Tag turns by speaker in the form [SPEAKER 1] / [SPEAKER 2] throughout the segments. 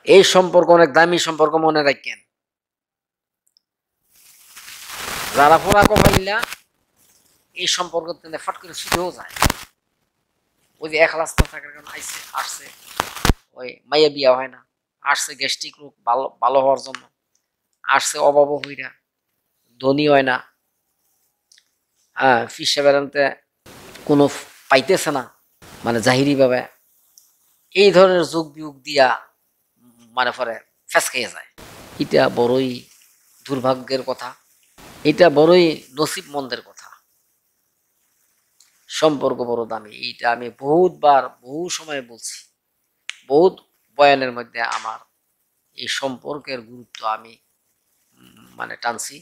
[SPEAKER 1] এই সম্পর্ক অনেক দামি সম্পর্ক, মনে রাখেন। যারা পোড়া কপাইলা এই সম্পর্ক ফট করে ছুটেও যায়। ওই যে একলাস না থাকার কারণে আসছে, ওই মাইয়া বিয়া হয় না, আসছে গ্যাস্ট্রিক রোগ ভালো ভালো হওয়ার জন্য, আসছে অভাব হইরা, ধনী হয় না, ফিসে বেড়ানতে কোনো পাইতেছে না, মানে জাহিরি ভাবে এই ধরনের যোগ বিয়োগ দিয়া মানে পরে ফেস খেয়ে যায়। এটা বড়ই দুর্ভাগ্যের কথা, এটা বড়ই নসিব মন্দের কথা। সম্পর্ক বড় দামি, এইটা আমি বহুতবার বহু সময় বলছি, বহুত বয়ানের মধ্যে আমার এই সম্পর্কের গুরুত্ব আমি মানে টানছি।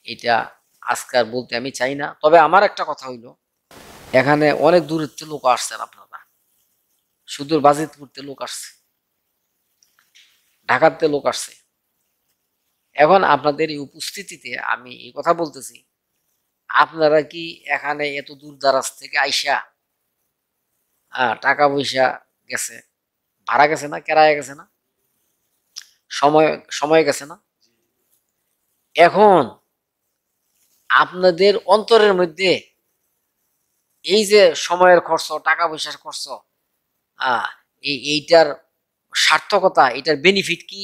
[SPEAKER 1] এটা আজকাল বলতে আমি চাই না। তবে আমার একটা কথা হইল, এখানে অনেক দূরের থেকে লোক আসছেন, আপনারা সুদূর বাজিতপুরতে লোক আসছে, ঢাকাতে লোক আসছে। এখন আপনাদের এই উপস্থিতিতে আমি এই কথা বলতেছি, আপনারা কি এখানে এত দূর দারাজ থেকে আইসা টাকা পয়সা গেছে, ভাড়া গেছে না, কেরায়া গেছে না, সময় সময় গেছে না, এখন আপনাদের অন্তরের মধ্যে এই যে সময়ের খরচ, টাকা পয়সার খরচ, এইটার সার্থকতা, এটার বেনিফিট কি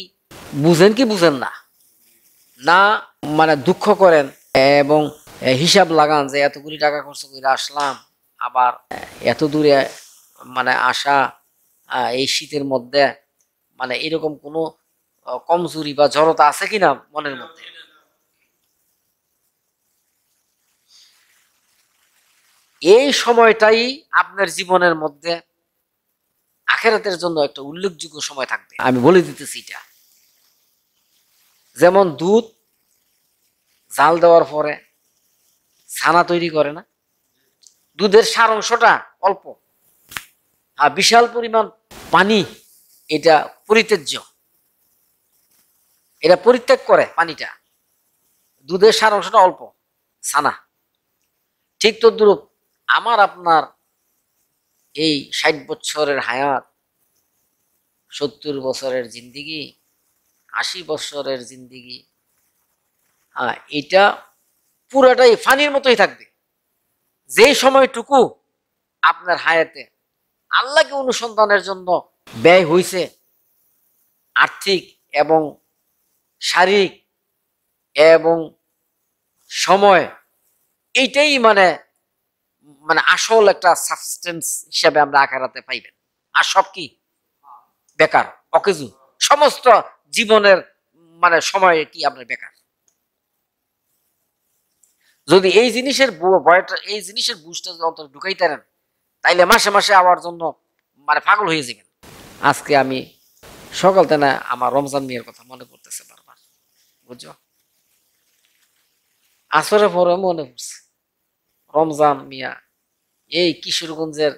[SPEAKER 1] বুঝেন কি বুঝেন না? না মানে দুঃখ করেন এবং হিসাব লাগান যে এতগুলি টাকা খরচ করে আসলাম, আবার এত দূরে মানে আসা এই শীতের মধ্যে, মানে এরকম কোনো কমজোরি বা জড়তা আছে কিনা মনের মধ্যে? এই সময়টাই আপনার জীবনের মধ্যে আখেরাতের জন্য একটা উল্লেখযোগ্য সময় থাকবে। আমি বলে দিতেছি এটা, যেমন দুধ জাল দেওয়ার পরে ছানা তৈরি করে না, দুধের সার অংশটা অল্প আর বিশাল পরিমাণ পানি, এটা পরিত্যাজ্য, এটা পরিত্যাগ করে পানিটা, দুধের সার অংশটা অল্প, ছানা। ঠিক তদ্রূপ আমার আপনার এই ৬০ বছরের হায়াত, ৭০ বছরের জিন্দিগি, ৮০ বছরের জিন্দিগি, এটা পুরাটাই ফানির মতোই থাকবে। যে সময়টুকু আপনার হায়াতে আল্লাহকে অনুসন্ধানের জন্য ব্যয় হয়েছে, আর্থিক এবং শারীরিক এবং সময়, এইটাই মানে মানে আসল একটা সাবস্টেন্স হিসাবে আমরা আখেরাতে পাইবেন। আর সব কি বেকার, অকেজু, সমস্ত জীবনের মানে সময় কি আপনার বেকার। যদি এই জিনিসের ভয়টা, এই জিনিসের বুঝটা অন্তত ঢুকাইতে পারেন, তাইলে মাসে মাসে আমার জন্য মানে পাগল হয়ে যাবেন। আজকে আমি সকালতে না আমার রমজান মিয়ার কথা মনে পড়তেছে বারবার, বুঝছো? আসরে পরে মনে পড়ছে রমজান মিয়া এই কিশোরগঞ্জের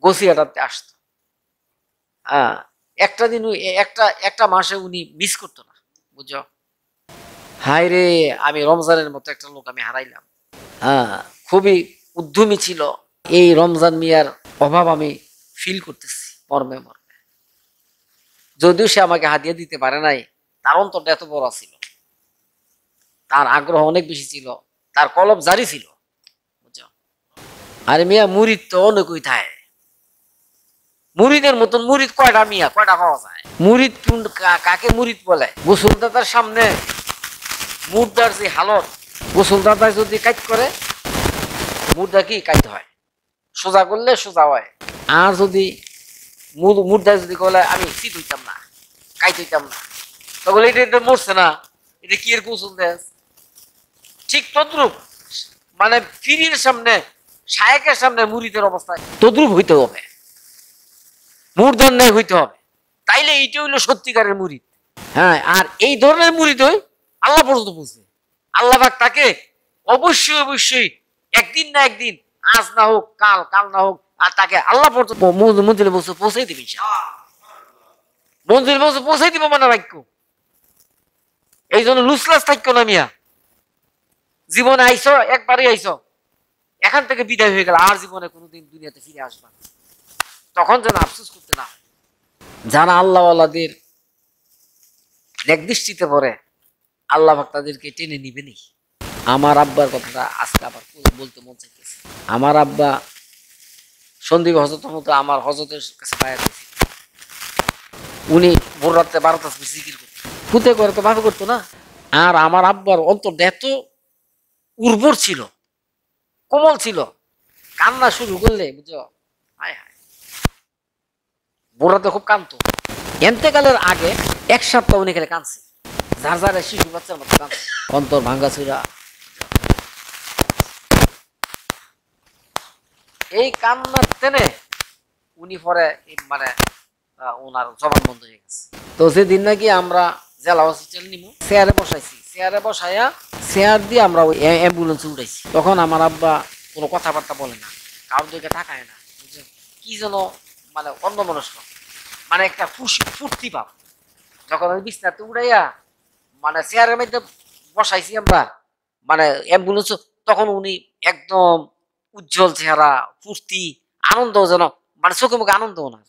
[SPEAKER 1] গছিয়াটাতে আসতো। একটা দিন একটা একটা মাসে উনি মিস করতো না, বুঝছো? হায় রে, আমি রমজানের মতো একটা লোক আমি হারাইলাম। খুবই উদ্যমী ছিল। এই রমজান মিয়ার অভাব আমি ফিল করতেছি মর্মে মর্মে। যদিও সে আমাকে হাদিয়া দিতে পারে নাই, তার অন্তরটা এত বড় ছিল, তার আগ্রহ অনেক বেশি ছিল, তার কলব জারি ছিল, বুঝছো? আরে মিয়া, মুরিদ তো অনেকই থাকে। মুরিদের মতন মুরিদ কয়টা মিয়া, কয়টা পাওয়া যায়? মুরিদ কাকে মুরিদ বলে? গোসলদাতার সামনে মুর্দার যে হালত, গোসলদাতা যদি কাজ করে, মুর্দা কি কাজ হয়, সোজা করলে সোজা হয়। আর যদি মুর্দা যদি বলে আমি শীত হইতাম না, কাইত হইতাম না, তখন এটা মরছে না, এটা কি এর গোসল দেশ? ঠিক তদ্রুপ মানে ফিরির সামনে, শায়েকের সামনে মুরিদের অবস্থা তদ্রুপ হইতে হবে, মুর্দার ন্যায় হইতে হবে, তাইলে এইটা হইলো সত্যিকারের মুরিদ। আর এই ধরনের মুরিদ হই আল্লাহ পর্যন্ত বুঝবে। আল্লাহ পাক তাকে অবশ্যই অবশ্যই একদিন না একদিন, আজ না হোক কাল, কাল না হোক, আর তাকে আল্লাহ পর্যন্ত মন্দিরে বসে পৌঁছাই দিবে, মন্দিরে বসে পৌঁছাই দিব মানে বাক্য। এই জন্য লুসলাস থাকতো না মিয়া, জীবনে আইসো একবারই আইসো, এখান থেকে বিদায় হয়ে গেল, আর জীবনে কোনোদিন দুনিয়াতে ফিরে আসবা, তখন যেন আফসোস করতে না হয় যারা আল্লাহওয়ালাদের নেকদৃষ্টিতে পড়ে আল্লাহ পাক তাদেরকে টেনে নিবেনি। আমার আব্বার কথাটা আজকে আবার বলতে মন চাইতেছে। আমার আব্বা সন্দীপ হজরত মতো আমার হজরতের কাছে পায়া দিয়েছে। উনি ভোর রাত্রে 12টা জিকির করতো, ফুতে করে তো ভাবে করতো না। আর আমার আব্বার অন্তরটা এত উর্বর ছিল, কোমল ছিল, কান্না শুরু করলে বুঝছো হায় হায়, ভোর রাতে খুব কাঁদতো। এন্তেকালের আগে 1 সপ্তাহ উনি খেলে কাঁদছে, যার যারা শিশু বাচ্চার মতো কাঁদছে, অন্তর ভাঙ্গা ছিড়া। এই কান্নার টেনে উনি পরে মানে ওনার জবান বন্ধ হয়ে গেছে। তো সেদিন নাকি আমরা জেলা হসপিটাল নিমু, চেয়ারে বসাইছি, চেয়ারে বসাইয়া চেয়ার দিয়ে আমরা ওই অ্যাম্বুলেন্সে উঠাইছি। তখন আমার আব্বা কোনো কথাবার্তা বলে না, কারোর দিকে তাকায় না, বুঝছেন, কি যেন মানে অন্যমনস্ক, মানে একটা ফুর্তি ভাব। যখন আমি বিছনাতে উড়াইয়া মানে চেয়ারের মধ্যে বসাইছি আমরা মানে অ্যাম্বুলেন্স, তখন উনি একদম উজ্জ্বল চেহারা, ফুর্তি, আনন্দ, যেন মানে চোখে মুখে আনন্দ, ওনার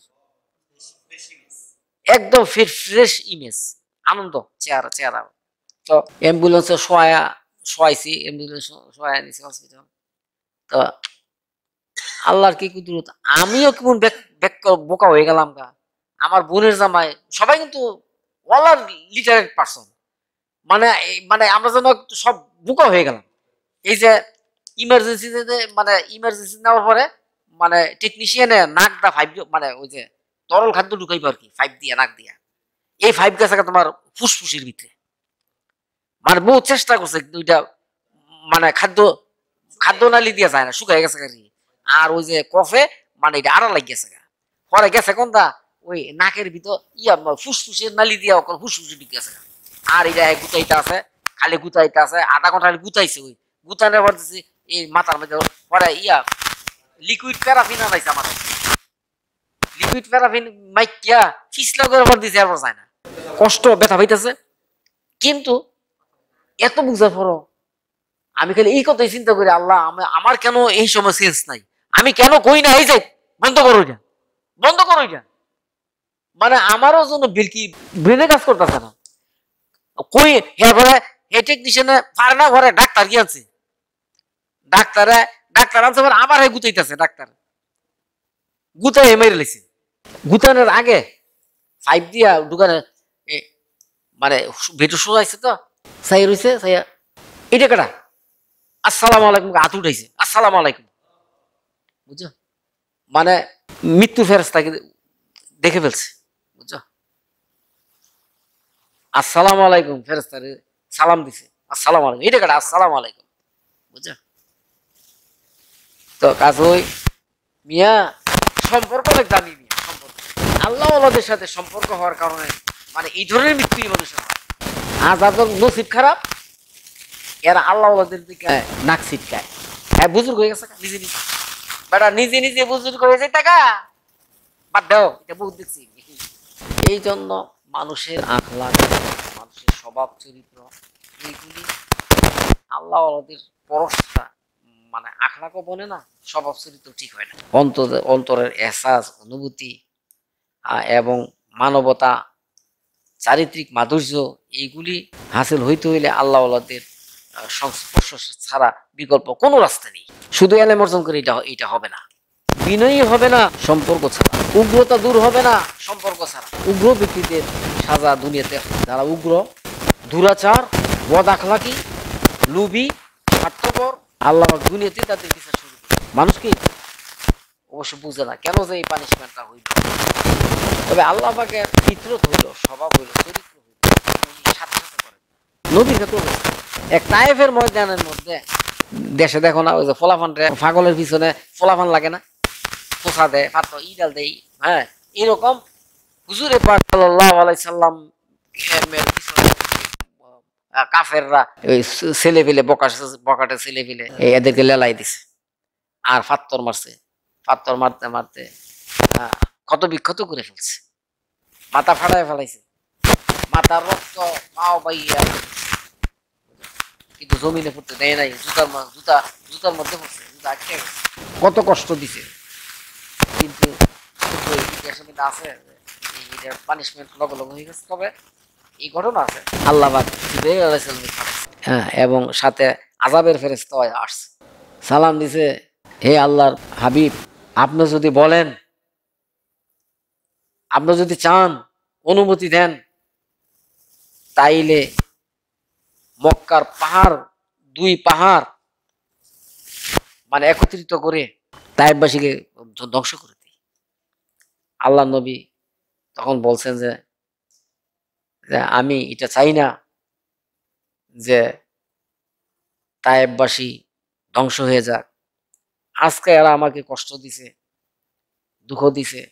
[SPEAKER 1] একদম ফ্রেশ ইমেজ, আনন্দ চেহারা চেহারা। তো অ্যাম্বুলেন্সে শোয়াইছি, অ্যাম্বুলেন্স শোয়া নিছি হসপিটাল। তো আল্লাহর কি কুদরত, আমিও কেমন বোকা হয়ে গেলাম গা। আমার বোনের জামাই সবাই কিন্তু অল আর লিটারেট পারসন, মানে মানে আমরা যেন সব বোকা হয়ে গেলাম। এই যে ইমার্জেন্সিতে মানে ইমার্জেন্সি নেওয়ার পরে মানে টেকনিশিয়ানে নাক দা 5 মানে ওই যে তরল খাদ্য ঢুকাইবো আর কি, 5 দিয়া নাক দিয়া, এই 5 গেছে তোমার ফুসফুসের ভিতরে। মানে বহু চেষ্টা করছে দুইটা মানে খাদ্য নালি দিয়া যায় না, শুকাই গেছে আর কি। আর ওই যে কফে মানে এটা আড়া লাগ গেছে, পরে গেছে কোনটা ওই নাকের ভিতর ফুসফুসের নালি দিয়া ওখানে ফুসফুসে ঢুকে গেছে। আর এটা গুতাইতে আছে, খালি গুতাইতে আছে, আধা ঘন্টা খালি গুতাইছে। ওই গুতানোর পর দিচ্ছি এই মাথার মধ্যে পরে লিকুইড প্যারাফিন আনাইছে আমার, লিকুইড প্যারাফিন মাইকিয়া ফিসলা করে পর দিছে, এরপর যায় না, কষ্ট ব্যথা পাইতেছে। কিন্তু এত বুঝার পরও আমি খালি এই কথাই চিন্তা করি, আল্লাহ আমার কেন এই সময় সেন্স নাই, আমি কেন কই না এই যে বন্ধ করো এটা, বন্ধ করো এটা। মানে আমারও জন্য বিলকি ব্রেনে কাজ করতেছে না, কই এরপরে হে টেকনিশিয়ানে পারে না, ঘরে ডাক্তার কি আছে, ডাক্তার আনছে, আমার হে গুতাইতেছে, ডাক্তার গুতাই মেরে লেছে। গুতানোর আগে 5 দিয়া দোকানে মানে ভেতর শোয়াইছে, তো সাই রয়েছে, সাইয়া এটা কাটা আসসালামু আলাইকুম হাত উঠাইছে, আসসালামু আলাইকুম, বুঝছো, মানে মৃত্যু ফেরেশতাকে দেখে ফেলছে, বুঝছো, আসসালামু আলাইকুম ফেরেশতারে সালাম দিছে, আসসালামু আলাইকুম, এটা কাটা আসসালামু আলাইকুম, বুঝছো। তো কাজ ওই মিয়া সম্পর্ক অনেক দামি, মিয়া সম্পর্ক আল্লাহ ওয়ালাদের সাথে সম্পর্ক হওয়ার কারণে মানে এই ধরনের মৃত্যুই মানুষের হয়। আর যাদের নসিব খারাপ এরা আল্লাহ ওয়ালাদের দিকে নাক ছিটকায়। হ্যাঁ বুজুর্গ হয়ে গেছে নিজে নিজে, বেটা নিজে নিজে বুজুর্গ হয়ে যায়, টাকা বাদ দাও, এটা বহুত দেখছি। এই জন্য মানুষের আখলাক, মানুষের স্বভাব চরিত্র, এইগুলি আল্লাহ ওয়ালাদের পরশটা মানে আখলাকও বনে না, স্বভাব চরিত্র ঠিক হয় না। অন্তরের এহসাস, অনুভূতি এবং মানবতা, চারিত্রিক মাধুর্য, এইগুলি হাসিল হইতে হইলে আল্লাহ ওয়ালাদের সংস্পর্শ ছাড়া বিকল্প কোনো রাস্তা নেই। শুধু এলেম অর্জন করে এটা হবে না, বিনয়ী হবে না সম্পর্ক ছাড়া, উগ্রতা দূর হবে না সম্পর্ক ছাড়া। উগ্র ব্যক্তিদের সাজা দুনিয়াতে, যারা উগ্র, দুরাচার, বদ আখলাকি, লুবি, স্বার্থপর, আল্লাহ দুনিয়াতে তাদের বিচার শুরু করে। মানুষ কি অবশ্য বুঝে না কেন যে এই পানিশমেন্টটা হইল। তবে আল্লাহ পাকের ফিতরত হইল, স্বভাব হইল, চরিত্র হইল, উনি সাথে সাথে করেন। নবীর ক্ষেত্রে এক তায়েফের ময়দানের মধ্যে, দেশে দেখো না ওই যে ফলাফানরে পাগলের পিছনে ফলাফান লাগে না, পোষা দেয়, পাত্র ইডাল দেয়, হ্যাঁ এরকম হুজুরে পাক সাল্লাল্লাহু আলাইহি সাল্লাম কাফেররা ওই ছেলে পেলে বকাটে ছেলে পেলে এদেরকে লেলাই দিছে আর পাত্তর মারছে, পাত্তর মারতে মারতে ক্ষত বিক্ষত করে ফেলছে, মাথা ফাটায় ফেলাইছে, মাথার রক্ত মাও বাইয়া, কিন্তু জমিনে পড়তে দেয় নাই, জুতার মধ্যে পড়ছে, জুতা আটকে গেছে, কত কষ্ট দিছে। কিন্তু ইতিহাসের মধ্যে আছে এটার পানিশমেন্ট লগে লগে হয়ে গেছে। তবে এই ঘটনা আছে, আল্লাহ পাক জিবরাইল আলাইহিস সালামকে পাঠাইছে, হ্যাঁ, এবং সাথে আযাবের ফেরেশতা আসছে, সালাম দিছে, হে আল্লাহর হাবিব, আপনি যদি বলেন, আপনি যদি চান, অনুমতি দেন, তাইলে মক্কার পাহাড়, দুই পাহাড় মানে একত্রিত করে তায়েফবাসীকে ধ্বংস করে দিই। আল্লাহ নবী তখন বলছেন যে আমি এটা চাই না যে তায়েফবাসী ধ্বংস হয়ে যাক। আজকে এরা আমাকে কষ্ট দিছে, দুঃখ দিছে,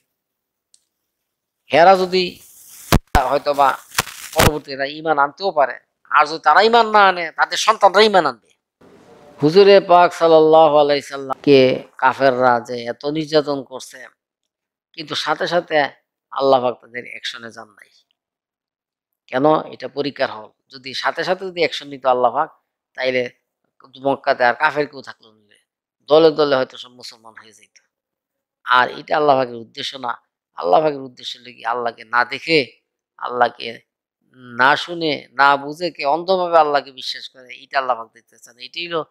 [SPEAKER 1] হেরা যদি হয়তো বা পরবর্তী এরা ইমান আনতেও পারে, আর যদি তারা ইমান না আনে তাদের সন্তানরা ইমান আনবে। হুজুরে পাক সাল্লাল্লাহু আলাইহি সাল্লামকে কাফেররা যে এত নির্যাতন করছে, কিন্তু সাথে সাথে আল্লাহ পাক তাদের অ্যাকশনে যান নাই কেন? এটা পরীক্ষার হল। যদি সাথে সাথে যদি অ্যাকশন নিত আল্লাহ পাক, তাইলে মক্কাতে আর কাফের কেউ থাকলো না, দলে দলে হয়তো সব মুসলমান হয়ে যেত। আর এটা আল্লাহ পাকের উদ্দেশ্য না। আল্লাহ পাকের উদ্দেশ্য হলো কি, আল্লাহকে না দেখে, আল্লাহকে না শুনে, না বুঝে কে অন্ধভাবে আল্লাহকে বিশ্বাস করে, এটা আল্লাহ পাক দেখতে চান। এটাই হলো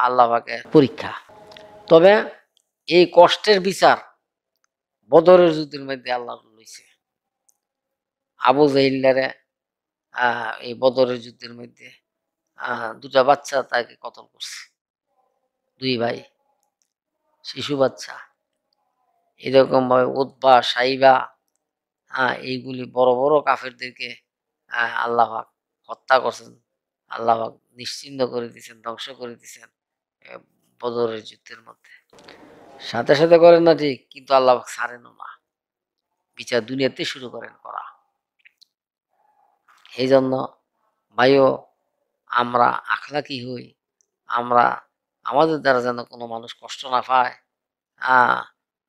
[SPEAKER 1] আল্লাহ পাকের পরীক্ষা। তবে এই কষ্টের বিচার বদরের যুদ্ধের মধ্যে আল্লাহ লইছে। আবু জাহিল্লারে এই বদরের যুদ্ধের মধ্যে দুটা বাচ্চা তাকে কতল করছে, দুই ভাই, শিশু বাচ্চা। এরকম ভাবে উতবা, সাইবা, এইগুলি বড় বড় কাফেরদেরকে আল্লাহ পাক হত্যা করছেন, আল্লাহ পাক নিশ্চিহ্ন করে দিয়েছেন, ধ্বংস করে দিয়েছেন বদরের যুদ্ধের মধ্যে। সাথে সাথে করেন না ঠিক, কিন্তু আল্লাহ পাক ছাড়েনও না, বিচার দুনিয়াতে শুরু করেন করা। এই জন্য ভাইও, আমরা আখলাকি হই, আমরা আমাদের দ্বারা যেন কোনো মানুষ কষ্ট না পায়,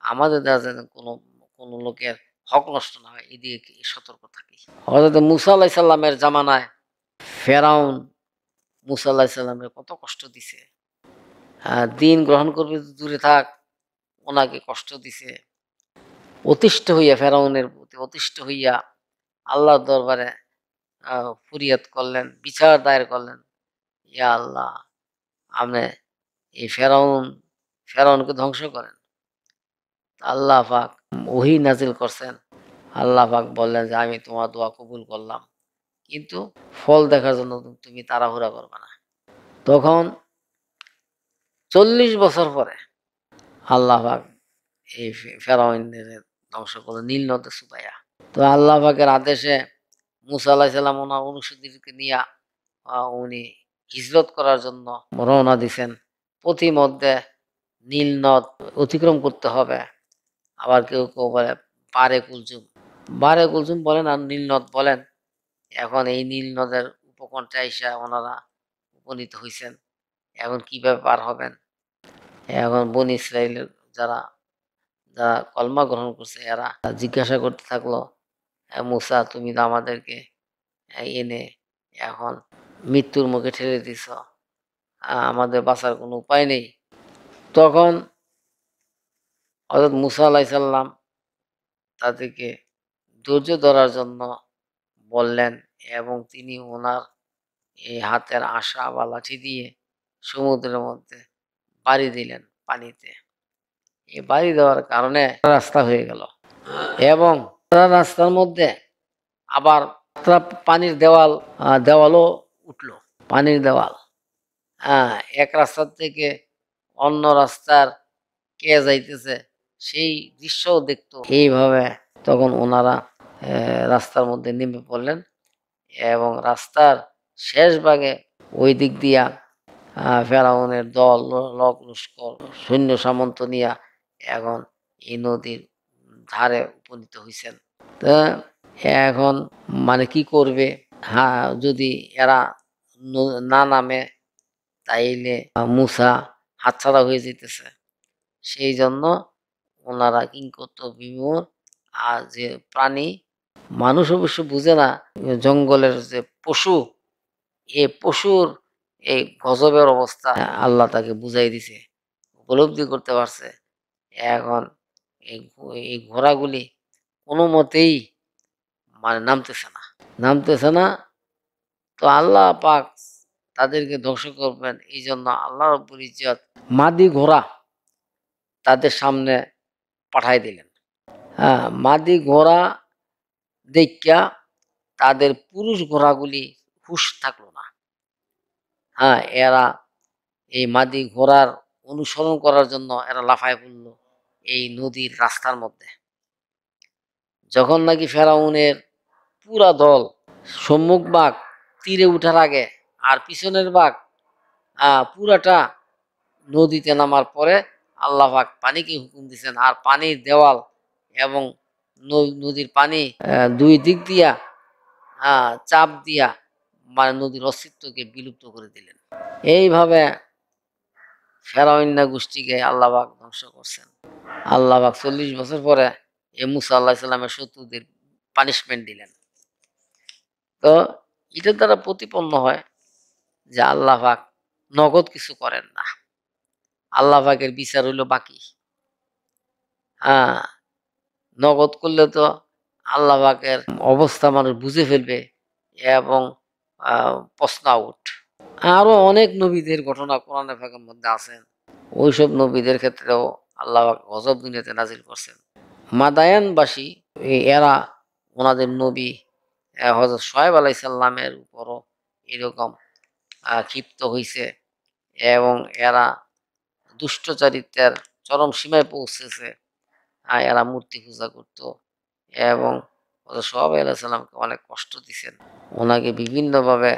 [SPEAKER 1] আমাদের দ্বারা যেন কোনো কোনো লোকের হক নষ্ট না হয়, এদিকে সতর্ক থাকি। হযরত মূসা আলাইহিস সালামের জামানায় ফেরাউন মূসা আলাইহিস সালামের কত কষ্ট দিছে, দিন গ্রহণ করবে তো দূরে থাক, ওনাকে কষ্ট দিছে। অতিষ্ঠ হইয়া, ফেরাউনের প্রতি অতিষ্ঠ হইয়া আল্লাহর দরবারে ফরিয়াদ করলেন, বিচার দায়ের করলেন, ইয়া আল্লাহ, আপনি এই ফেরাউনকে ধ্বংস করেন। আল্লাহ পাক ওহী নাজিল করছেন। আল্লাহ পাক বললেন যে আমি তোমার দোয়া কবুল করলাম, কিন্তু ফল দেখার জন্য তুমি তাড়াহুড়া করবে না। তখন 40 বছর পরে আল্লাহ পাক এই ফেরাউনদের ধ্বংস করলো নীল নদে চুবাইয়া। তো আল্লাহ পাকের আদেশে মূসা আলাইহিস সালাম ওনার অনুসারীদেরকে নিয়ে উনি হিজরত করার জন্য রওনা দিছেন। পথিমধ্যে নীল নদ অতিক্রম করতে হবে। আবার কেউ কেউ বলে বারে কুলজুম, বারে কুলজুম বলেন আর নীল নদ বলেন। এখন এই নীল নদের উপকণ্ঠে আইসা ওনারা উপনীত হইছেন। এখন কিভাবে পার হবেন? এখন বনী ইসরাইলের যারা যারা কলমা গ্রহণ করছে এরা জিজ্ঞাসা করতে থাকলো, মূসা, তুমি তো আমাদেরকে এনে এখন মৃত্যুর মুখে ঠেলে দিছ, আমাদের বাঁচার কোনো উপায় নেই। তখন হযরত মূসা আলাইহিস সালাম তাদেরকে ধৈর্য ধরার জন্য বললেন, এবং তিনি ওনার এই হাতের আশা বা লাঠি দিয়ে সমুদ্রের মধ্যে বাড়ি দিলেন পানিতে। এই বাড়ি দেওয়ার কারণে রাস্তা হয়ে গেল, এবং রাস্তার মধ্যে আবার পানির দেওয়ালও উঠলো, পানির দেওয়াল। এক রাস্তার থেকে অন্য রাস্তার কে যাইতেছে সেই দৃশ্যও দেখতো। এইভাবে তখন ওনারা রাস্তার মধ্যে নেমে পড়লেন, এবং রাস্তার শেষ ভাগে ওই দিক দিয়া ফেরাউনের দল, লোক লস্কর, সৈন্য সামন্ত নিয়া এখন এই নদীর ধারে উপনীত হয়েছেন। তা এখন মানে কি করবে? যদি এরা না নামে তাইলে মূসা হাতছাড়া হয়ে যেতেছে। সেই জন্য ওনারা কিংকর্ত বিমূঢ়। আর যে প্রাণী, মানুষ অবশ্য বুঝে না, জঙ্গলের যে পশু, এই পশুর এই গজবের অবস্থা আল্লাহ তাকে বুঝাই দিছে, উপলব্ধি করতে পারছে। এখন এই ঘোড়াগুলি কোনো মতেই মানে নামতেছে না। তো আল্লাহ পাক তাদেরকে ধ্বংস করবেন, এই জন্য আল্লাহ রাব্বুল ইজ্জত মাদি ঘোড়া তাদের সামনে পাঠাই দিলেন। হ্যাঁ, মাদি ঘোড়া দেখিয়া তাদের পুরুষ ঘোড়াগুলি হুঁশ থাকলো না। হ্যাঁ, এরা এই মাদি ঘোড়ার অনুসরণ করার জন্য এরা লাফায় পড়ল এই নদীর রাস্তার মধ্যে। যখন নাকি ফেরাউনের পুরা দল, সম্মুখ বাঘ তীরে উঠার আগে আর পিছনের বাঘ পুরাটা নদীতে নামার পরে আল্লাহ পাক পানিকে হুকুম দিচ্ছেন, আর পানির দেওয়াল এবং নদীর পানি দুই দিক দিয়া চাপ দিয়া মানে নদীর অস্তিত্বকে বিলুপ্ত করে দিলেন। এইভাবে ফেরাউন্না গোষ্ঠীকে আল্লাহ পাক ধ্বংস করছেন। আল্লাহ পাক 40 বছর পরে মুসা আল্লাহ সাল্লামের শত্রুদের পানিশমেন্ট দিলেন। তো এটার দ্বারা প্রতিপন্ন হয় যে আল্লাহ পাক নগদ কিছু করেন না, আল্লাহ পাকের বিচার হইল বাকি। নগদ করলে তো আল্লাহ পাকের অবস্থা মানুষ বুঝে ফেলবে এবং প্রশ্ন আউট। আরো অনেক নবীদের ঘটনা কোরআনে পাকের মধ্যে আছেন, ওইসব নবীদের ক্ষেত্রেও আল্লাহ পাক গজব দুনিয়াতে নাজিল করছেন। মাদায়ানবাসী এরা ওনাদের নবী হযরত শুআয়ব আলাইহিস সালামের উপরও এরকম ক্ষিপ্ত হইছে এবং এরা দুষ্ট চরিত্রের চরম সীমায় পৌঁছেছে। এরা মূর্তি পূজা করত এবং হযরত শুআয়ব আলাইহিস সালামকে অনেক কষ্ট দিয়েছেন, ওনাকে বিভিন্নভাবে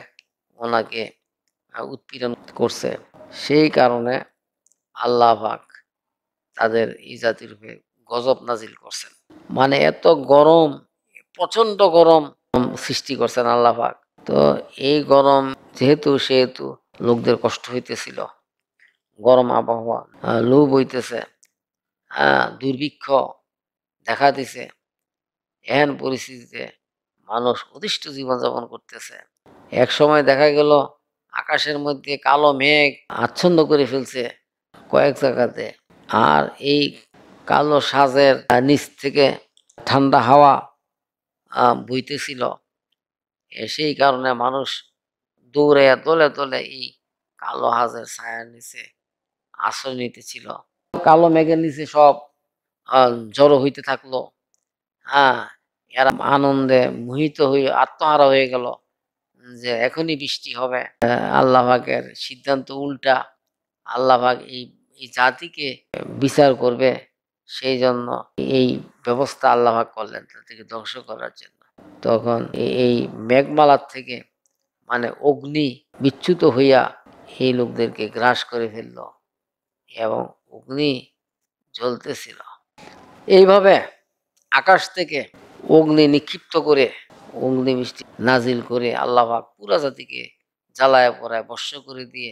[SPEAKER 1] ওনাকে উৎপীড়ন করছে। সেই কারণে আল্লাহ পাক তাদের এই জাতির উপরে গজব নাজিল করছেন। মানে এত গরম, প্রচন্ড গরম সৃষ্টি করছেন আল্লাহ পাক। তো এই গরম সেহেতু লোকদের কষ্ট হইতেছিল, গরম আবহাওয়া, লু বইতেছে, দুর্ভিক্ষ দেখা দিছে। এহেন পরিস্থিতিতে মানুষ অতিষ্ঠ জীবনযাপন করতেছে। এক সময় দেখা গেল আকাশের মধ্যে কালো মেঘ আচ্ছন্ন করে ফেলছে কয়েক জায়গাতে, আর এই কালো সাজের নিচ থেকে ঠান্ডা হাওয়া বইতেছিল। সেই কারণে মানুষ দৌড়ে দলে দলে এই কালো হাজের ছায়ার নিচে আশ্রয় নিতেছিল। কালো মেঘের নিচে সব জড়ো হইতে থাকলো। এরা আনন্দে মোহিত হয়ে আত্মহারা হয়ে গেল যে এখনই বৃষ্টি হবে। আল্লাহ পাকের সিদ্ধান্ত উল্টা, আল্লাহ পাক এই জাতিকে বিচার করবে, সেই জন্য এই ব্যবস্থা আল্লাহ পাক করলেন তাদেরকে ধ্বংস করার জন্য। তখন এই মেঘমালার থেকে মানে অগ্নি বিচ্যুত হইয়া এই লোকদেরকে গ্রাস করে ফেলল এবং অগ্নি জ্বলতেছিল। এইভাবে আকাশ থেকে অগ্নি নিক্ষিপ্ত করে অগ্নি বৃষ্টি নাজিল করে আল্লাহ পাক পুরা জাতিকে জ্বালায় পড়ায় বর্ষ করে দিয়ে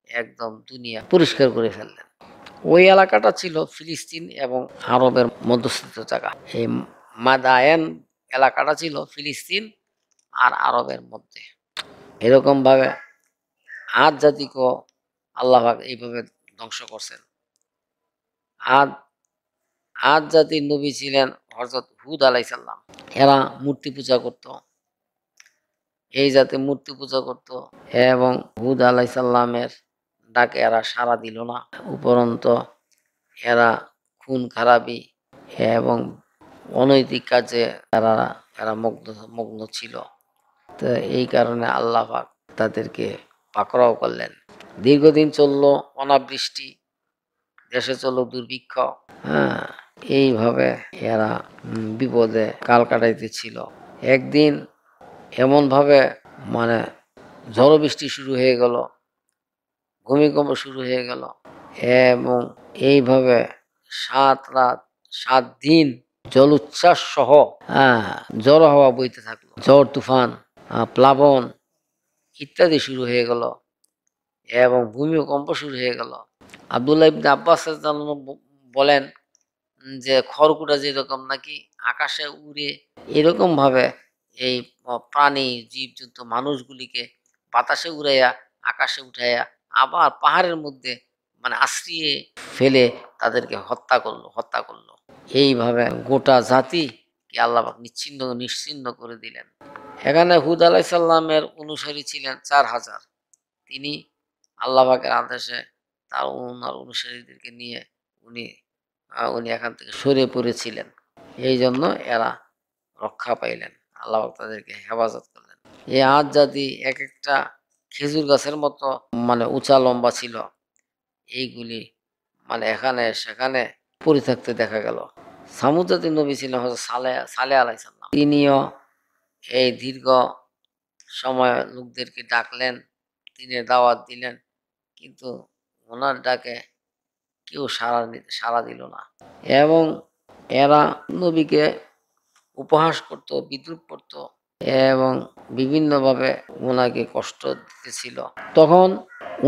[SPEAKER 1] একদম দুনিয়া পরিষ্কার করে ফেললেন। ওই এলাকাটা ছিল ফিলিস্তিন এবং আরবের মধ্যস্থিত জায়গা। এই মাদায়েন এলাকাটা ছিল ফিলিস্তিন আর আরবের মধ্যে। এরকম ভাবে আদ জাতিকেও আল্লাহ পাক এইভাবে ধ্বংস করছেন। আদ জাতির নবী ছিলেন হযরত হুদ আলাইহিস সালাম। এরা মূর্তি পূজা করত, এই জাতি মূর্তি পূজা করত এবং হুদ আলাইহিস সালামের ডাকে এরা সাড়া দিল না। উপরন্ত এরা খুন খারাপি এবং অনৈতিক কাজে এরা মগ্ন ছিল। তো এই কারণে আল্লাহ পাক তাদেরকে পাকড়াও করলেন। দীর্ঘদিন চলল অনাবৃষ্টি, দেশে চলল দুর্ভিক্ষ। এইভাবে এরা বিপদে কাল কাটাইতেছিল। একদিন এমন ভাবে মানে ঝড় বৃষ্টি শুরু হয়ে গেল, ভূমিকম্প শুরু হয়ে গেল এবং এইভাবে 7 রাত 7 দিন জল উচ্ছ্বাস সহ ঝড় হাওয়া বইতে থাকলো, ঝড় তুফান, প্লাবন ইত্যাদি শুরু হয়ে গেল এবং ভূমিকম্প শুরু হয়ে গেল। আব্দুল্লাহ ইবনে আব্বাস বলেন যে খড়কুটা যেরকম নাকি আকাশে উড়ে, এরকম ভাবে এই প্রাণী জীবজন্তু মানুষগুলিকে বাতাসে উড়াইয়া আকাশে উঠাইয়া আবার পাহাড়ের মধ্যে মানে আশ্রিয়ে ফেলে তাদেরকে হত্যা করলো। এইভাবে গোটা জাতিকে আল্লাহ পাক নিশ্চিহ্ন করে দিলেন। এখানে হুদ আলাইহিস সালামের অনুসারী ছিলেন 4000। তিনি আল্লাহ পাকের আদেশে ওনার অনুসারীদেরকে নিয়ে উনি উনি এখান থেকে সরে পড়েছিলেন। এই জন্য এরা রক্ষা পাইলেন, আল্লাহ পাক তাদেরকে হেফাজত করলেন। এই আদ জাতি এক একটা খেজুর গাছের মতো উঁচা লম্বা ছিল। এইগুলি এখানে সেখানে পড়ে থাকতে দেখা গেল। সামুদ জাতির নবী ছিলেন হযরত সালেহ আলাইহিস সালাম। তিনিও এই দীর্ঘ সময় লোকদেরকে ডাকলেন, তিনি দাওয়াত দিলেন, কিন্তু ওনার ডাকে কেউ সাড়া দিল না। এবং এরা নবীকে উপহাস করত, বিদ্রূপ করত এবং বিভিন্নভাবে ওনাকে কষ্ট দিতেছিল। তখন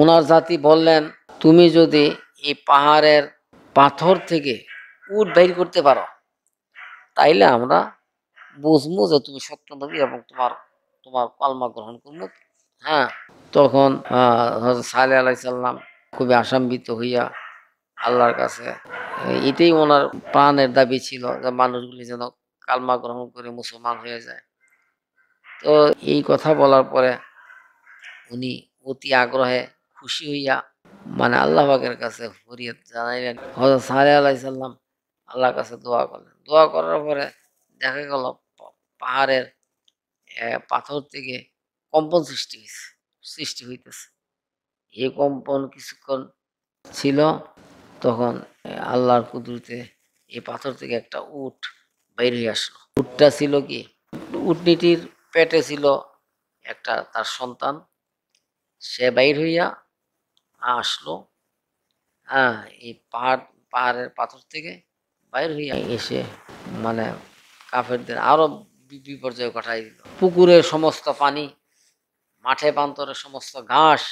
[SPEAKER 1] ওনার জাতি বললেন, তুমি যদি এই পাহাড়ের পাথর থেকে উট বের করতে পারো তাইলে আমরা বুঝবো যে তুমি সত্য নবী এবং তোমার কালমা গ্রহণ করবো। হ্যাঁ, তখন হযরত সালেহ আলাইহিস সালাম খুবই আশান্বিত হইয়া আল্লাহর কাছে, এটাই ওনার প্রাণের দাবি ছিল যে মানুষগুলি যেন কালমা গ্রহণ করে মুসলমান হয়ে যায়। তো এই কথা বলার পরে উনি অতি আগ্রহে খুশি হইয়া আল্লাহ পাকের কাছে ফরিয়াদ জানাইলেন। হযরত সালেহ আলাইহিস সালাম আল্লাহর কাছে দোয়া করলেন। দোয়া করার পরে দেখা গেল পাহাড়ের পাথর থেকে কম্পন সৃষ্টি হইতেছে। এই কম্পন কিছুক্ষণ ছিল, তখন আল্লাহর কুদরতে এই পাথর থেকে একটা উট বাইর হয়ে আসলো। উটটা ছিল কি, উটনিটির পেটে ছিল একটা তার সন্তান। সে বাইর হইয়া আসলো, হ্যাঁ, এই পাহাড়ের পাথর থেকে বাইর হইয়া এসে কাফেরদের আরো বিপর্যয় ঘটাই দিল। পুকুরের সমস্ত পানি, মাঠে প্রান্তরের সমস্ত ঘাস,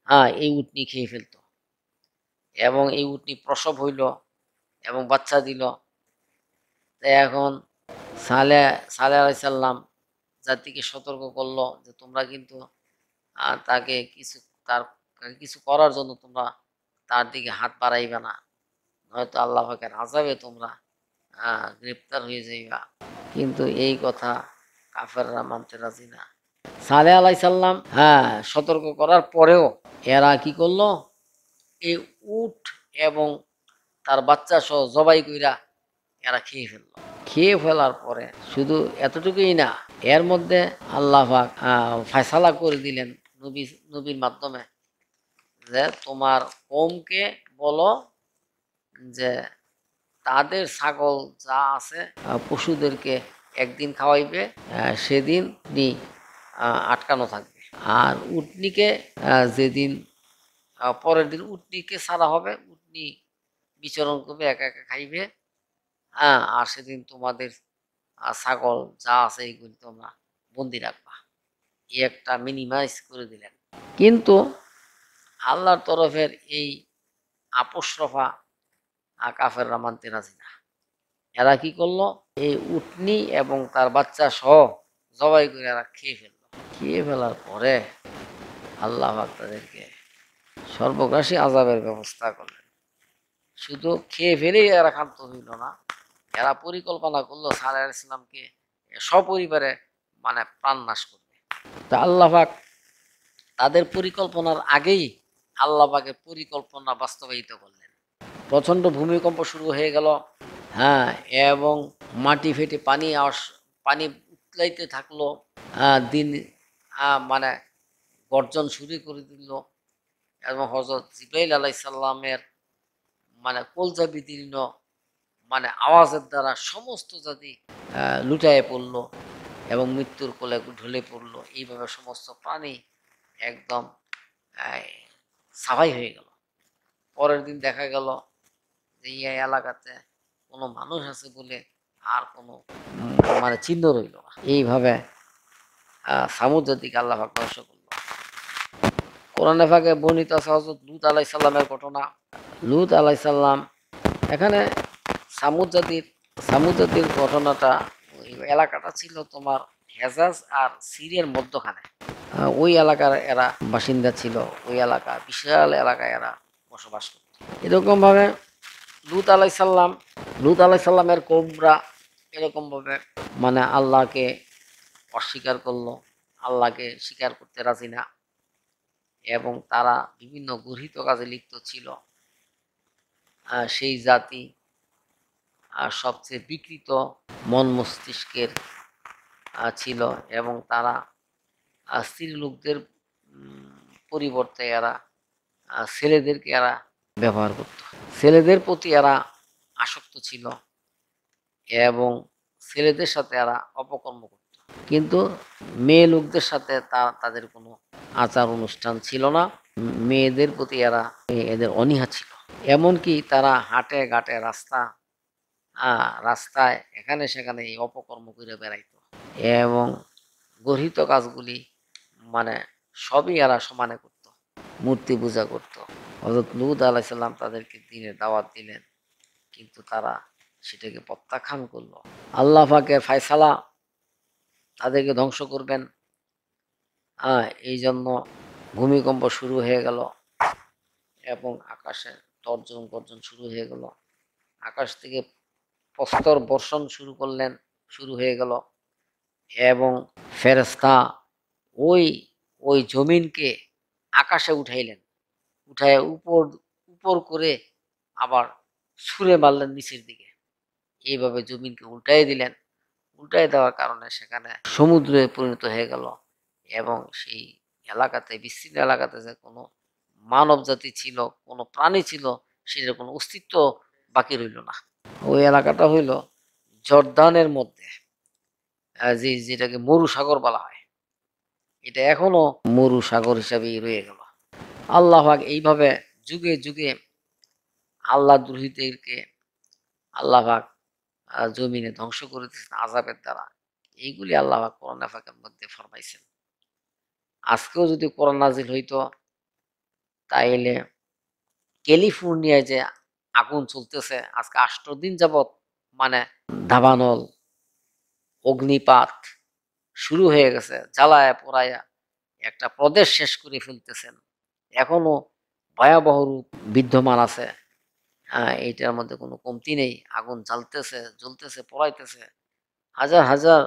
[SPEAKER 1] হ্যাঁ, এই উটনি খেয়ে ফেলতো। এবং এই উটনি প্রসব হইল এবং বাচ্চা দিল। এখন সালেহ আলাইহিস সালাম জাতিকে সতর্ক করলো যে তোমরা কিন্তু তাকে কিছু করার জন্য তোমরা তার দিকে হাত বাড়াইবে না, হয়তো আল্লাহ পাকের আযাবে তোমরা গ্রেপ্তার হয়ে যাইবা। কিন্তু এই কথা কাফেররা মানতে রাজি না। সালেহ আলাইহিস সালাম সতর্ক করার পরেও এরা কি করলো, এই উট এবং তার বাচ্চা সহ জবাই কইরা এরা খেয়ে ফেলার পরে শুধু এতটুকুই না, এর মধ্যে আল্লাহ পাক ফয়সালা করে দিলেন নবীর মাধ্যমে যে তোমার কওমকে বলো যে তাদের ছাগল যা আছে পশুদেরকে একদিন খাওয়াইবে, সেদিন আটকানো থাকবে। আর উটনিকে যেদিন পরের দিন উটনিকে ছাড়া হবে, উটনি বিচরণ করবে, একা একা খাইবে। আর সেদিন তোমাদের ছাগল যা আছে এইগুলি তোমরা বন্দি রাখবা। এই একটা মিনিমাইজ করে দিলেন। কিন্তু আল্লাহর তরফের এই আপোষ রফা কাফেররা মানতে রাজি না। এরা কি করলো, এই উটনি এবং তার বাচ্চা সহ জবাই করে এরা খেয়ে ফেলার পরে আল্লাহ পাক তাদেরকে সর্বগ্রাসী আযাবের ব্যবস্থা করলেন। শুধু খেয়ে ফেলেই এরা ক্ষান্ত হইল না, এরা পরিকল্পনা করলো সালেহ আলাইহিস সালামকে সপরিবারে প্রাণ নাশ করবে। তা আল্লাহ পাক তাদের পরিকল্পনার আগেই আল্লাহ পাকের পরিকল্পনা বাস্তবায়িত করলেন। প্রচন্ড ভূমিকম্প শুরু হয়ে গেল, হ্যাঁ, এবং মাটি ফেটে পানি উতলাইতে থাকলো। দিন গর্জন শুরু করে দিল এবং হযরত জিবরাইল আলাইহিস সালামের কলজা বিদীর্ণ আওয়াজের দ্বারা সমস্ত জাতি লুটায়ে পড়লো এবং মৃত্যুর কোলে ঢলে পড়লো। এইভাবে সমস্ত প্রাণী একদম সাফাই হয়ে গেল। পরের দিন দেখা গেল যে এই এলাকাতে কোনো মানুষ আছে বলে আর কোনো চিহ্ন রইল না। এইভাবে সামুদ জাতিকে আল্লাহ পাক ধ্বংস করলো। কোরআনে পাকে বর্ণিত আছে হযরত লূত আলাইহিস সালামের ঘটনা। লূত আলাইহিস সালাম, এখানে সামুদ জাতির ঘটনাটা, ওই এলাকাটা ছিল তোমার হেজাজ আর সিরিয়ার মধ্যখানে। ওই এলাকার এরা বাসিন্দা ছিল, ওই এলাকা বিশাল এলাকায় এরা বসবাস করত। এরকম ভাবে লূত আলাইহিস সালামের কওমরা এরকম ভাবে মানে আল্লাহকে অস্বীকার করলো, আল্লাহকে স্বীকার করতে রাজি না, এবং তারা বিভিন্ন গর্হিত কাজে লিপ্ত ছিল। সেই জাতি সবচেয়ে বিকৃত মন মস্তিষ্কের ছিল, এবং তারা স্ত্রী লোকদের পরিবর্তে এরা ছেলেদেরকে এরা ব্যবহার করত, ছেলেদের প্রতি এরা আসক্ত ছিল, এবং ছেলেদের সাথে এরা অপকর্ম করত। কিন্তু মেয়ে লোকদের সাথে তাদের কোনো আচার অনুষ্ঠান ছিল না। মেয়েদের প্রতি এদের অনীহা ছিল। এমনকি তারা হাটে ঘাটে রাস্তায় এখানে সেখানে এই অপকর্ম করে বেড়াইতো, এবং গর্হিত কাজগুলি মানে সবই এরা সমানে করত। মূর্তি পূজা করত। হযরত লূত আলাইহিস সালাম তাদেরকে দিনের দাওয়াত দিলেন, কিন্তু তারা সেটাকে প্রত্যাখ্যান করলো। আল্লাহ পাকের ফায়সালা তাদেরকে ধ্বংস করবেন। এই জন্য ভূমিকম্প শুরু হয়ে গেল, এবং আকাশে তর্জন গর্জন শুরু হয়ে গেল। আকাশ থেকে প্রস্তর বর্ষণ শুরু হয়ে গেল, এবং ফেরেশতা ওই ওই জমিনকে আকাশে উঠাইলেন, উঠায় উপর উপর করে আবার ছুঁড়ে মারলেন নিচের দিকে। এইভাবে জমিনকে উল্টাই দিলেন। উল্টাই দেওয়ার কারণে সেখানে সমুদ্রে পরিণত হয়ে গেল, এবং সেই এলাকাতে, বিস্তীর্ণ এলাকাতে যে কোনো মানব জাতি ছিল, কোনো প্রাণী ছিল, সেটার কোনো অস্তিত্ব বাকি রইল না। ওই এলাকাটা হইল জর্দানের মধ্যে, যেটাকে মরু সাগর বলা হয়। এটা এখনো মরু সাগর হিসাবেই রয়ে গেল। আল্লাহ পাক এইভাবে যুগে যুগে আল্লাহ দ্রোহীদেরকে আল্লাহ পাক জমিনে ধ্বংস করে দিয়েছেন আযাবের দ্বারা। এইগুলি আল্লাহ পাক কোরআন পাকের মধ্যে ফরমাইছেন। আজকেও যদি কোরআন নাজিল হইতো, তাইলে ক্যালিফোর্নিয়ায় যে আগুন চলতেছে আজকে 8 দিন যাবৎ, মানে দাবানল অগ্নিপাত শুরু হয়ে গেছে, জ্বালায়া পোড়ায়া একটা প্রদেশ শেষ করে ফেলতেছেন, এখনো ভয়াবহ রূপ বিদ্যমান আছে। এইটার মধ্যে কোনো কমতি নেই। আগুন জ্বলতেছে, পোড়াইতেছে, হাজার হাজার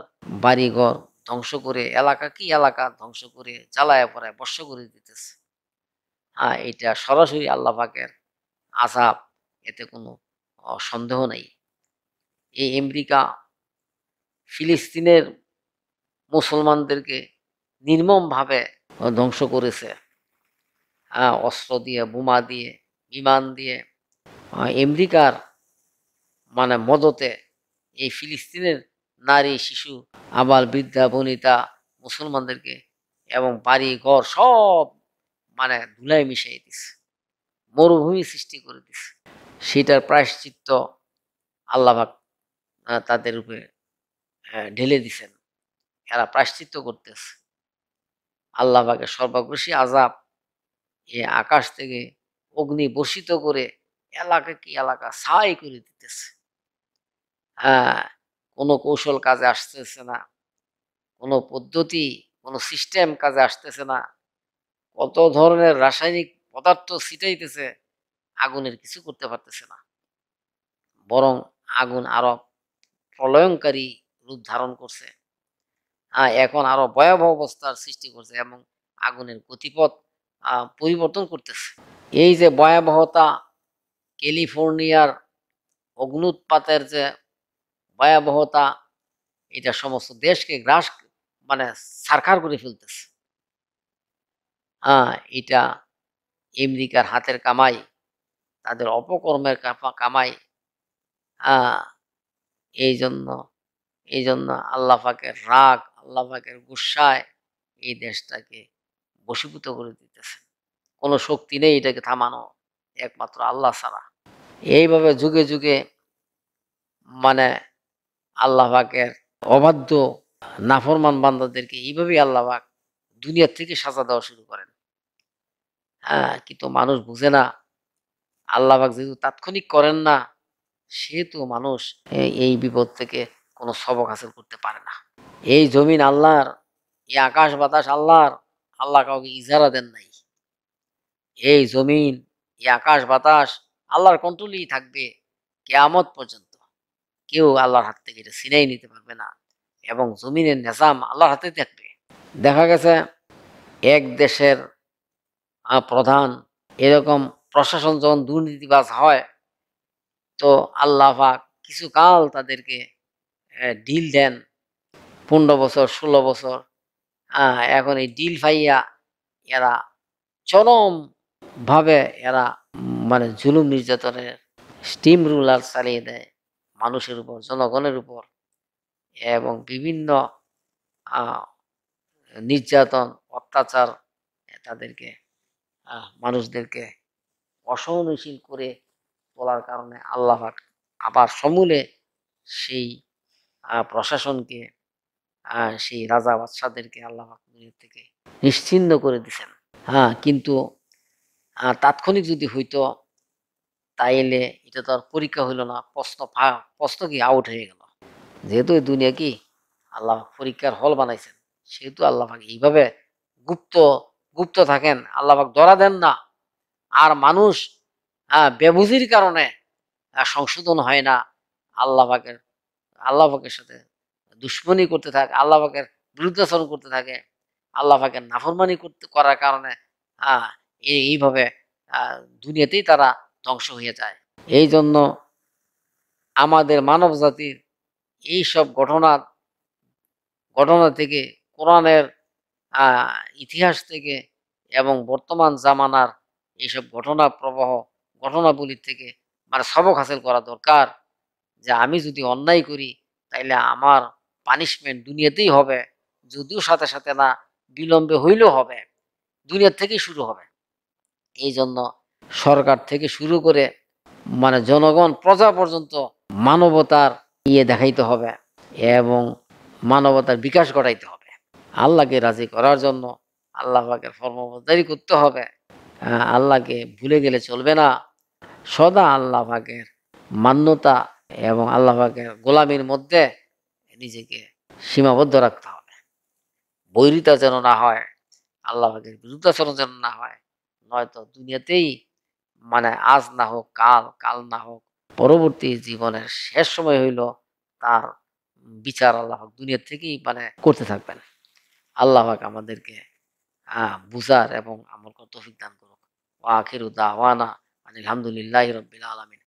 [SPEAKER 1] বাড়িঘর ধ্বংস করে, এলাকা কি এলাকা ধ্বংস করে জ্বালায়া পোড়ায় বর্ষ করে দিতেছে। এটা সরাসরি আল্লাহ পাকের আযাব, এতে কোনো সন্দেহ নেই। এই আমেরিকা ফিলিস্তিনের মুসলমানদেরকে নির্মমভাবে ধ্বংস করেছে, অস্ত্র দিয়ে, বোমা দিয়ে, বিমান দিয়ে। আমেরিকার মানে মদতে এই ফিলিস্তিনের নারী, শিশু, আবাল বৃদ্ধা বনিতা মুসলমানদেরকে এবং বাড়ি ঘর সব মানে ধুলায় মিশিয়ে দিছে, মরুভূমি সৃষ্টি করে দিছে। সেটার প্রায়শ্চিত্ত আল্লাহ পাক তাদের উপরে ঢেলে দিছেন। এরা প্রায়শ্চিত্ত করতেছে। আল্লাহ পাকের সর্বগ্রাসী আযাব, এ আকাশ থেকে অগ্নি বর্ষিত করে এলাকা কি এলাকা ছাই করে দিতেছে। কোনো কৌশল কাজে আসতেছে না, কোনো পদ্ধতি, কোনো সিস্টেম কাজে আসতেছে না। কত ধরনের রাসায়নিক পদার্থ ছিটাইতেছে, আগুনের কিছু করতে পারতেছে না। বরং আগুন আরো প্রলয়ঙ্কারী রূপ ধারণ করছে। এখন আরো ভয়াবহ অবস্থার সৃষ্টি করছে, এবং আগুনের গতিপথ পরিবর্তন করতেছে। এই যে ভয়াবহতা, ক্যালিফোর্নিয়ার অগ্নুৎপাতের যে ভয়াবহতা, এটা সমস্ত দেশকে গ্রাস মানে ছারখার করে ফেলতেছে। এটা আমেরিকার হাতের কামাই, তাদের অপকর্মের কামাই। এই জন্য আল্লাহ পাকের রাগ, আল্লাহ পাকের গুসায় এই দেশটাকে বশীভূত করে দিতেছে। কোনো শক্তি নেই এটাকে থামানো, একমাত্র আল্লাহ ছাড়া। এইভাবে যুগে যুগে মানে আল্লাহ পাকের অবাধ্য নাফরমান বান্দাদেরকে এইভাবেই আল্লাহ পাক দুনিয়ার থেকে সাজা দেওয়া শুরু করেন। কিন্তু মানুষ বুঝে না। আল্লাহ পাক যেহেতু তাৎক্ষণিক করেন না, সেহেতু মানুষ এই বিপদ থেকে কোনো সবক হাসিল করতে পারে না। এই জমিন আল্লাহর, এই আকাশ বাতাস আল্লাহর, আল্লাহ কাউকে ইজারা দেন নাই। এই জমিন, এই আকাশ বাতাস আল্লাহর কন্ট্রোলেই থাকবে কিয়ামত পর্যন্ত। কেউ আল্লাহর হাত থেকে এটা ছিনাই নিতে পারবে না, এবং জমিনের নিজাম আল্লাহর হাতে থাকবে। দেখা গেছে এক দেশের প্রধান এরকম প্রশাসন যখন দুর্নীতিবাজ হয়, তো আল্লাহ পাক কিছু কাল তাদেরকে ডিল দেন, 15 বছর 16 বছর। এখন এই ডিল পাইয়া এরা চরম ভাবে এরা মানে জুলুম নির্যাতনের স্টিম রুলার চালিয়ে দেয় মানুষের উপর, জনগণের উপর, এবং বিভিন্ন আহ, নির্যাতন অত্যাচার তাদেরকে মানুষদেরকে অসহনশীল করে তোলার কারণে আল্লাহ পাক আবার সমূলে সেই প্রশাসনকে সেই রাজা বাদশাদেরকে আল্লাহ পাক দুনিয়া থেকে নিশ্চিহ্ন করে দিছেন। কিন্তু তাৎক্ষণিক যদি হইতো তাইলে এটা তো আর পরীক্ষা হইল না, প্রশ্ন কি আউট হয়ে গেল। যেহেতু এই দুনিয়া কি আল্লাহ পরীক্ষার হল বানাইছেন, সেহেতু আল্লাহ পাক এইভাবে গুপ্ত গুপ্ত থাকেন, আল্লাহ পাক ধরা দেন না। আর মানুষ বেবুজির কারণে সংশোধন হয় না, আল্লাহ পাকের সাথে দুশ্মনী করতে থাকে, আল্লাহ পাকের বিরুদ্ধাচরণ করতে থাকে, আল্লাহ পাকের নাফরমানি করার কারণে এইভাবে দুনিয়াতেই তারা ধ্বংস হয়ে যায়। এই জন্য আমাদের মানব জাতির এইসব ঘটনা থেকে, কোরআনের ইতিহাস থেকে, এবং বর্তমান জামানার এইসব ঘটনাবলী থেকে মানে সবক হাসিল করা দরকার, যে আমি যদি অন্যায় করি তাইলে আমার পানিশমেন্ট দুনিয়াতেই হবে, যদিও সাথে সাথে না, বিলম্বে হইলেও হবে, দুনিয়ার থেকেই শুরু হবে। এই জন্য সরকার থেকে শুরু করে মানে জনগণ প্রজা পর্যন্ত মানবতার দেখাইতে হবে, এবং মানবতার বিকাশ ঘটাইতে হবে। আল্লাহকে রাজি করার জন্য আল্লাহ পাকের ফরমাবরদারি করতে হবে। আল্লাহকে ভুলে গেলে চলবে না, সদা আল্লাহ পাকের মান্যতা এবং আল্লাহ পাকের গোলামির মধ্যে নিজেকে সীমাবদ্ধ রাখতে হবে। বৈরিতা যেন না হয়, আল্লাহ পাকের বিরুদ্ধাচরণ যেন না হয়, নয়তো দুনিয়াতেই মানে আজ না হোক কাল, কাল না হোক পরবর্তী জীবনের শেষ সময় হইল তার বিচার আল্লাহ পাক দুনিয়া থেকেই মানে করতে থাকবেন। আল্লাহ পাক আমাদেরকে বুঝার এবং আমল করার তৌফিক দান করুক। ওয়া আখিরু দাওয়ানা আলহামদুলিল্লাহি রাব্বিল আলামিন।